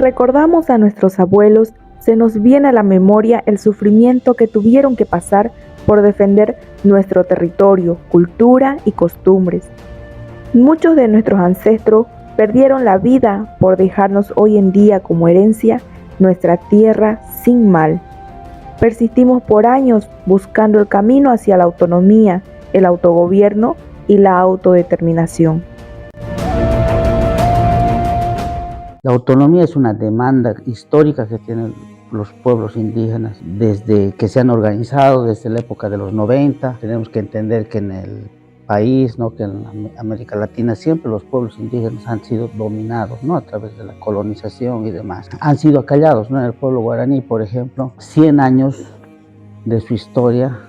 recordamos a nuestros abuelos, se nos viene a la memoria el sufrimiento que tuvieron que pasar por defender nuestro territorio, cultura y costumbres. Muchos de nuestros ancestros perdieron la vida por dejarnos hoy en día como herencia nuestra tierra sin mal. Persistimos por años buscando el camino hacia la autonomía, el autogobierno y la autodeterminación. La autonomía es una demanda histórica que tienen los pueblos indígenas desde que se han organizado, desde la época de los 90. Tenemos que entender que en el país, ¿no?, que en América Latina siempre los pueblos indígenas han sido dominados, ¿no?, a través de la colonización y demás. Han sido acallados, ¿no? En el pueblo guaraní, por ejemplo, 100 años de su historia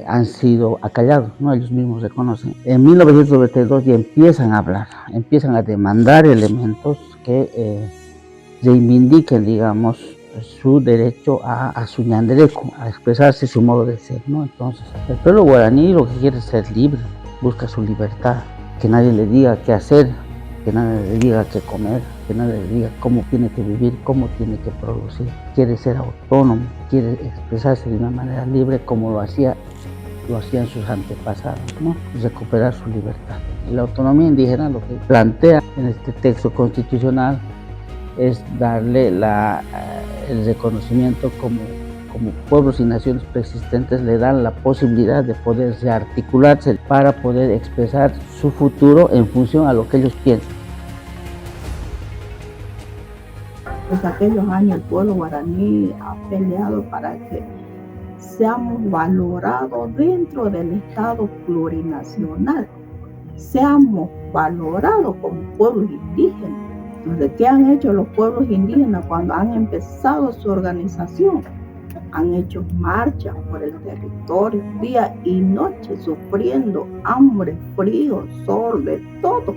han sido acallados, ¿no? Ellos mismos reconocen. En 1992 ya empiezan a hablar, empiezan a demandar elementos que reivindiquen, digamos, su derecho a su ñandereco, a expresarse su modo de ser, ¿no? Entonces, el pueblo guaraní lo que quiere es ser libre, busca su libertad, que nadie le diga qué hacer, que nadie le diga qué comer, que nadie le diga cómo tiene que vivir, cómo tiene que producir. Quiere ser autónomo, quiere expresarse de una manera libre como lo hacían sus antepasados, ¿no? Recuperar su libertad. Y la autonomía indígena lo que plantea en este texto constitucional es darle el reconocimiento como pueblos y naciones preexistentes, le dan la posibilidad de poder rearticularse para poder expresar su futuro en función a lo que ellos piensan. Pues aquellos años el pueblo guaraní ha peleado para que seamos valorados dentro del Estado plurinacional, seamos valorados como pueblos indígenas. Entonces, ¿qué han hecho los pueblos indígenas cuando han empezado su organización? Han hecho marchas por el territorio, día y noche, sufriendo hambre, frío, sol, de todo.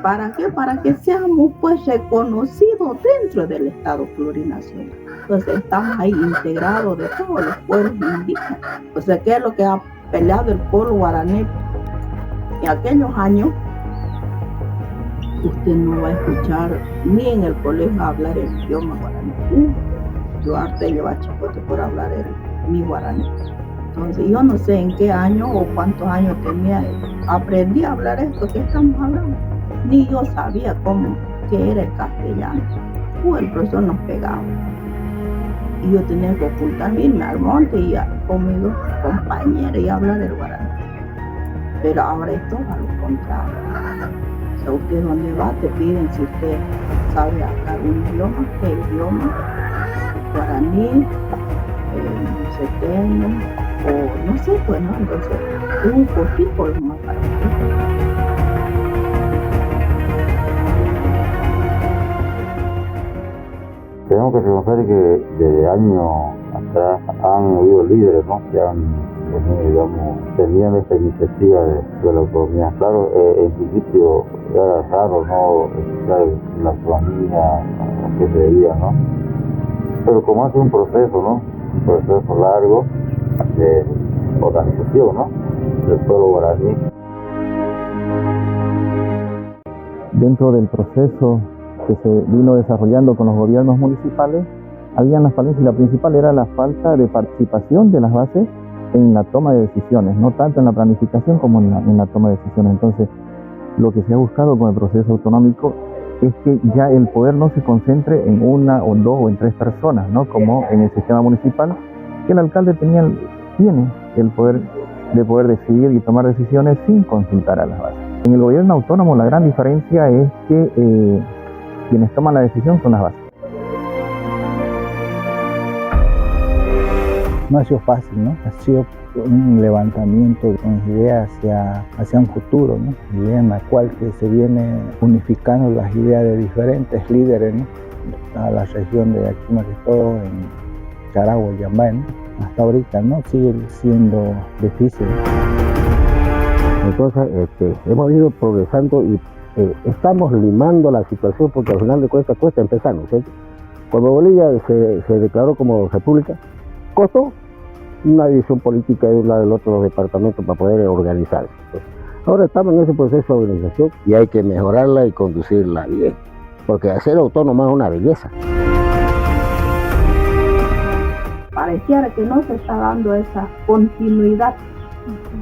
¿Para qué? Para que seamos pues reconocidos dentro del Estado plurinacional. Entonces estamos ahí integrados de todos los pueblos indígenas. O sea, ¿qué es lo que ha peleado el pueblo guaraní en aquellos años? Usted no va a escuchar ni en el colegio hablar el idioma guaraní. Yo harté llevar chicote por hablar mi guaraní. Entonces yo no sé en qué año o cuántos años tenía, aprendí a hablar esto que estamos hablando. Ni yo sabía qué era el castellano. El profesor nos pegaba. Y yo tenía que ocultarme, irme al monte y con mis dos compañeras y hablar el guaraní. Pero ahora es todo a lo contrario. O sea, usted donde va te piden si usted sabe hablar un idioma, qué idioma, guaraní, seteño, o no sé, pues no, entonces es un poquito más para mí. Tenemos que reconocer que desde años atrás han habido líderes, ¿no?, que han tenido, digamos, tenían esta iniciativa de la autonomía. Claro, en principio era raro, ¿no?, escuchar la autonomía a qué se debía, ¿no? Pero como hace un proceso, ¿no?, un proceso largo de organización, ¿no?, del pueblo guaraní. Dentro del proceso que se vino desarrollando con los gobiernos municipales, había las falencias, y la principal era la falta de participación de las bases en la toma de decisiones, no tanto en la planificación como en la toma de decisiones. Entonces, lo que se ha buscado con el proceso autonómico es que ya el poder no se concentre en una o dos o en tres personas, ¿no?, como en el sistema municipal, que el alcalde tiene el poder de poder decidir y tomar decisiones sin consultar a las bases. En el gobierno autónomo la gran diferencia es que quienes toman la decisión son las bases. No ha sido fácil, ¿no? Ha sido un levantamiento con ideas hacia un futuro, ¿no? Idea en la cual que se viene unificando las ideas de diferentes líderes, ¿no?, a la región de Aquimaquetó, en Charagua, Yambay, ¿no? Hasta ahorita, ¿no?, sigue siendo difícil. Entonces, hemos ido progresando y estamos limando la situación, porque al final de cuentas cuesta empezar, ¿no? Cuando Bolivia se declaró como república, costó una división política de un lado del otro departamento para poder organizarse. Ahora estamos en ese proceso de organización y hay que mejorarla y conducirla bien. porque ser autónomo es una belleza. Pareciera que no se está dando esa continuidad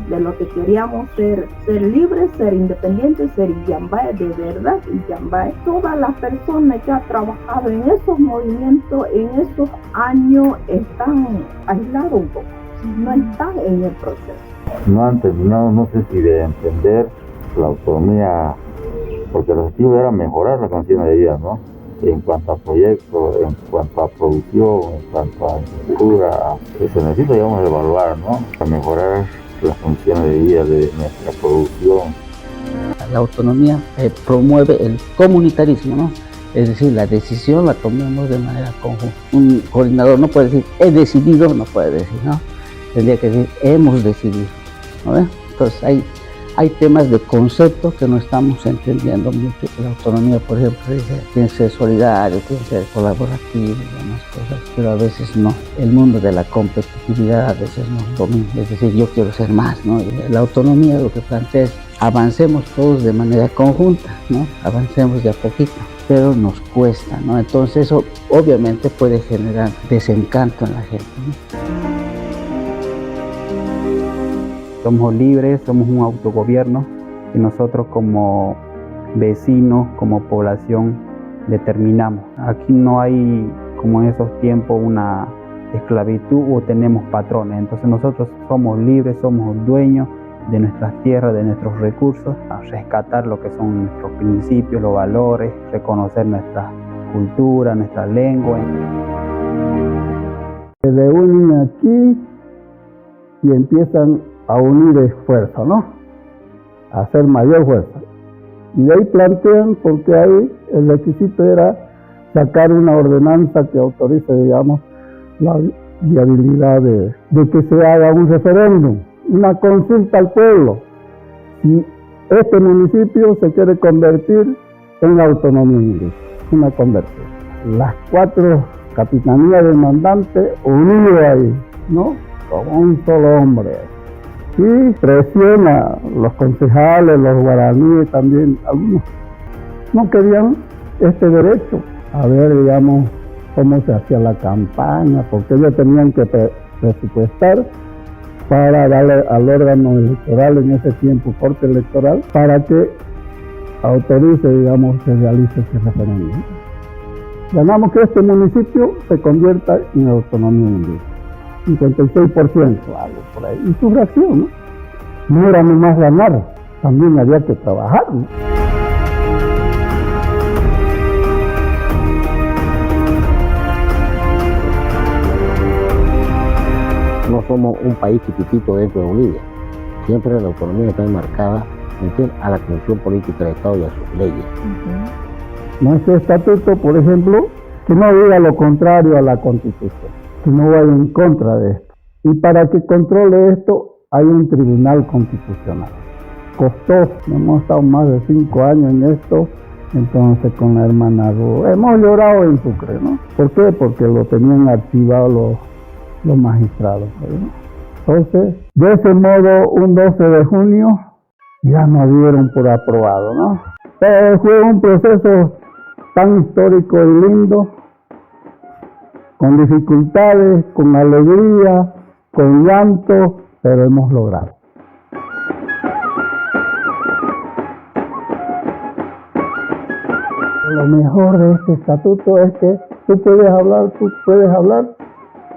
de lo que queríamos ser libres, ser independientes, ser Illambae de verdad, Illambae. Todas las personas que han trabajado en esos movimientos, en esos años, están aislados un poco, no están en el proceso. No han terminado, no sé si de entender la autonomía, porque el objetivo era mejorar las condiciones de vida, ¿no? En cuanto a proyectos, en cuanto a producción, en cuanto a infraestructura, se necesita, digamos, evaluar, ¿no? Para mejorar las condiciones de vida de nuestra producción. La autonomía promueve el comunitarismo, ¿no? Es decir, la decisión la tomamos de manera conjunta. Un coordinador no puede decir, he decidido, no puede decir, ¿no? Tendría que decir, hemos decidido, ¿no? Entonces hay temas de concepto que no estamos entendiendo mucho. La autonomía, por ejemplo, tiene que ser solidario, tiene que ser colaborativo y demás cosas, pero a veces no. El mundo de la competitividad a veces nos domina, es decir, yo quiero ser más, ¿no? La autonomía lo que plantea es avancemos todos de manera conjunta, ¿no? Avancemos de a poquito, pero nos cuesta, ¿no? Entonces eso obviamente puede generar desencanto en la gente, ¿no? Somos libres, somos un autogobierno y nosotros como vecinos, como población, determinamos. Aquí no hay, como en esos tiempos, una esclavitud o tenemos patrones. Entonces nosotros somos libres, somos dueños de nuestras tierras, de nuestros recursos, a rescatar lo que son nuestros principios, los valores, reconocer nuestra cultura, nuestra lengua. Se reúnen aquí y empiezan a unir esfuerzos, ¿no? A hacer mayor fuerza. Y de ahí plantean, porque ahí el requisito era sacar una ordenanza que autorice, digamos, la viabilidad de que se haga un referéndum, una consulta al pueblo, si este municipio se quiere convertir en la autonomía indígena, una conversión. Las 4 capitanías demandantes unidas ahí, ¿no? Como un solo hombre. Y presiona los concejales, los guaraníes también, algunos no querían este derecho. A ver, digamos, cómo se hacía la campaña, porque ellos tenían que presupuestar para darle al órgano electoral en ese tiempo, corte electoral, para que autorice, digamos, se realice ese referéndum. Ganamos que este municipio se convierta en autonomía indígena. 56%, algo por ahí. Y su reacción, ¿no? No era nomás ganar, también había que trabajar, ¿no? No somos un país chiquitito dentro de Bolivia. Siempre la autonomía está enmarcada a la Constitución Política del Estado y a sus leyes. Nuestro estatuto, por ejemplo, que no diga lo contrario a la Constitución, que no vaya en contra de esto. Y para que controle esto, hay un tribunal constitucional. Costó, hemos estado más de 5 años en esto, entonces con la hermana Ru, hemos llorado en Sucre, ¿no? ¿Por qué? Porque lo tenían archivado los magistrados, ¿no? Entonces, de ese modo, un 12 de junio, ya nos dieron por aprobado, ¿no? Pero fue un proceso tan histórico y lindo, con dificultades, con alegría, con llanto, pero hemos logrado. Lo mejor de este estatuto es que tú puedes hablar,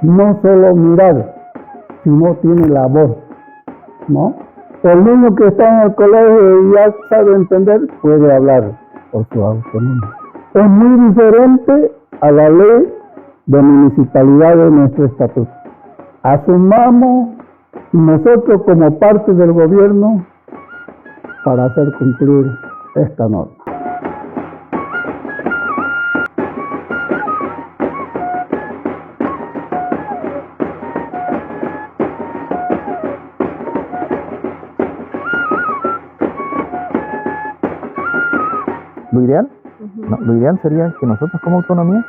no solo mirar, sino tiene la voz, ¿no? El niño que está en el colegio y ya sabe entender, puede hablar por su autonomía. Es muy diferente a la ley de municipalidad de nuestro estatuto. Asumamos nosotros como parte del gobierno para hacer cumplir esta norma. Lo ideal, lo ideal sería que nosotros como autonomía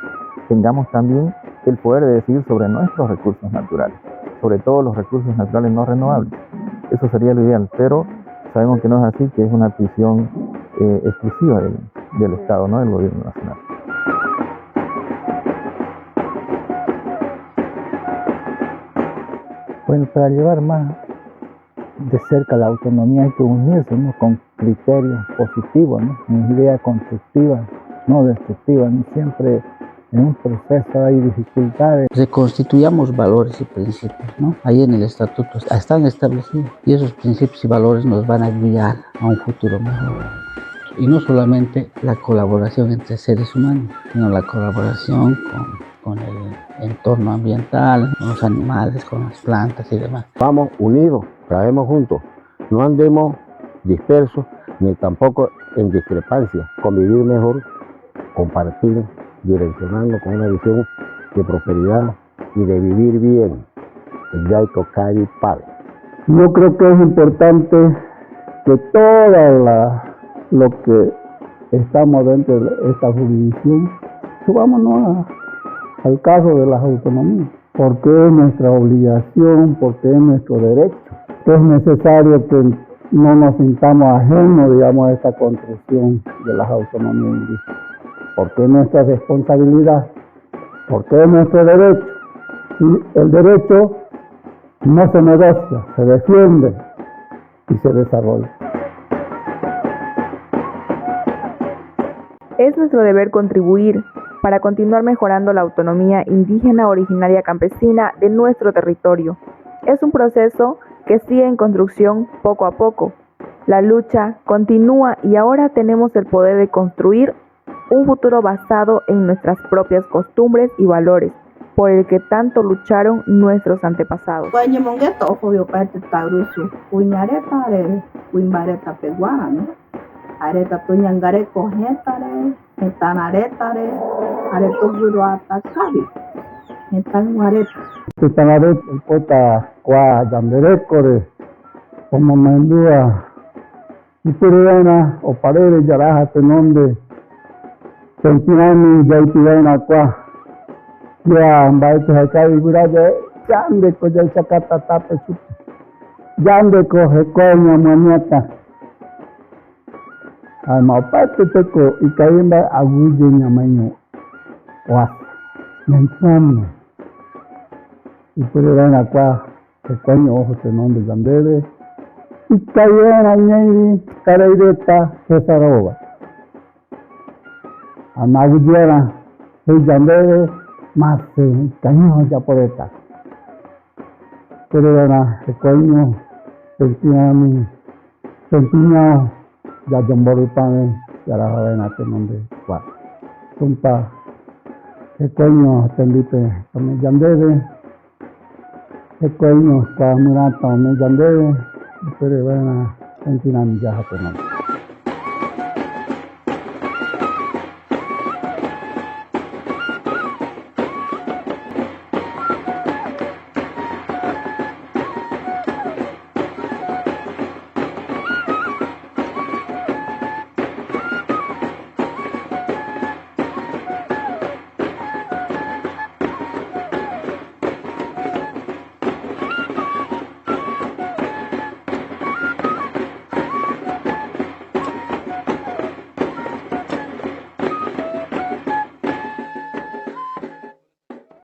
tengamos también el poder de decidir sobre nuestros recursos naturales, sobre todo los recursos naturales no renovables. Eso sería lo ideal, pero sabemos que no es así, que es una atribución exclusiva del Estado, ¿no? Del gobierno nacional. Bueno, para llevar más de cerca la autonomía hay que unirse, ¿no? Con criterios positivos, ¿no? En ideas constructivas, no destructivas, ¿no? Siempre en un proceso hay dificultades. Reconstituyamos valores y principios, ¿no? Ahí en el estatuto están establecidos y esos principios y valores nos van a guiar a un futuro mejor. Y no solamente la colaboración entre seres humanos, sino la colaboración con el entorno ambiental, con los animales, con las plantas y demás. Vamos unidos, trabajemos juntos, no andemos dispersos ni tampoco en discrepancia, convivir mejor, compartir, direccionando con una visión de prosperidad y de vivir bien. El Yaiko Cari Padre. Yo creo que es importante que lo que estamos dentro de esta jurisdicción, subámonos al caso de las autonomías, porque es nuestra obligación, porque es nuestro derecho. Es necesario que no nos sintamos ajenos, digamos, a esta construcción de las autonomías indígenas, porque es nuestra responsabilidad, porque es nuestro derecho. Y el derecho no se negocia, se defiende y se desarrolla. Es nuestro deber contribuir para continuar mejorando la autonomía indígena originaria campesina de nuestro territorio. Es un proceso que sigue en construcción poco a poco. La lucha continúa y ahora tenemos el poder de construir un futuro basado en nuestras propias costumbres y valores, por el que tanto lucharon nuestros antepasados. Areta tuñangare cogetare, etaнаретare, areto guru atacabi, etanareta. Tanaret, el poeta Kwa Yanderecore, como Mendúa, y Purena, o Paredes, Yaraja, Tenonde, Sentinami, Yaitibena, Kwa, Ya, Ambaite, Hakabi, Guraya, Yande, Koya, Chacata, Tape, Yande, Coge, Coña, Maniata. Maupate teko ikayemba aguje nyamaino wa nyantuamno ipurana kwa tekoño ojo tenonde zambebe ikayena nyeri karaireta kesaroba amagujera he zambebe mase kaño japoreta purana tekoño sentinao ya jambori pane yara havena tenonde kwa tumpa que coño tendite come yandebe que coño kwa murata me yandebe pero bueno sentinam ya tenonde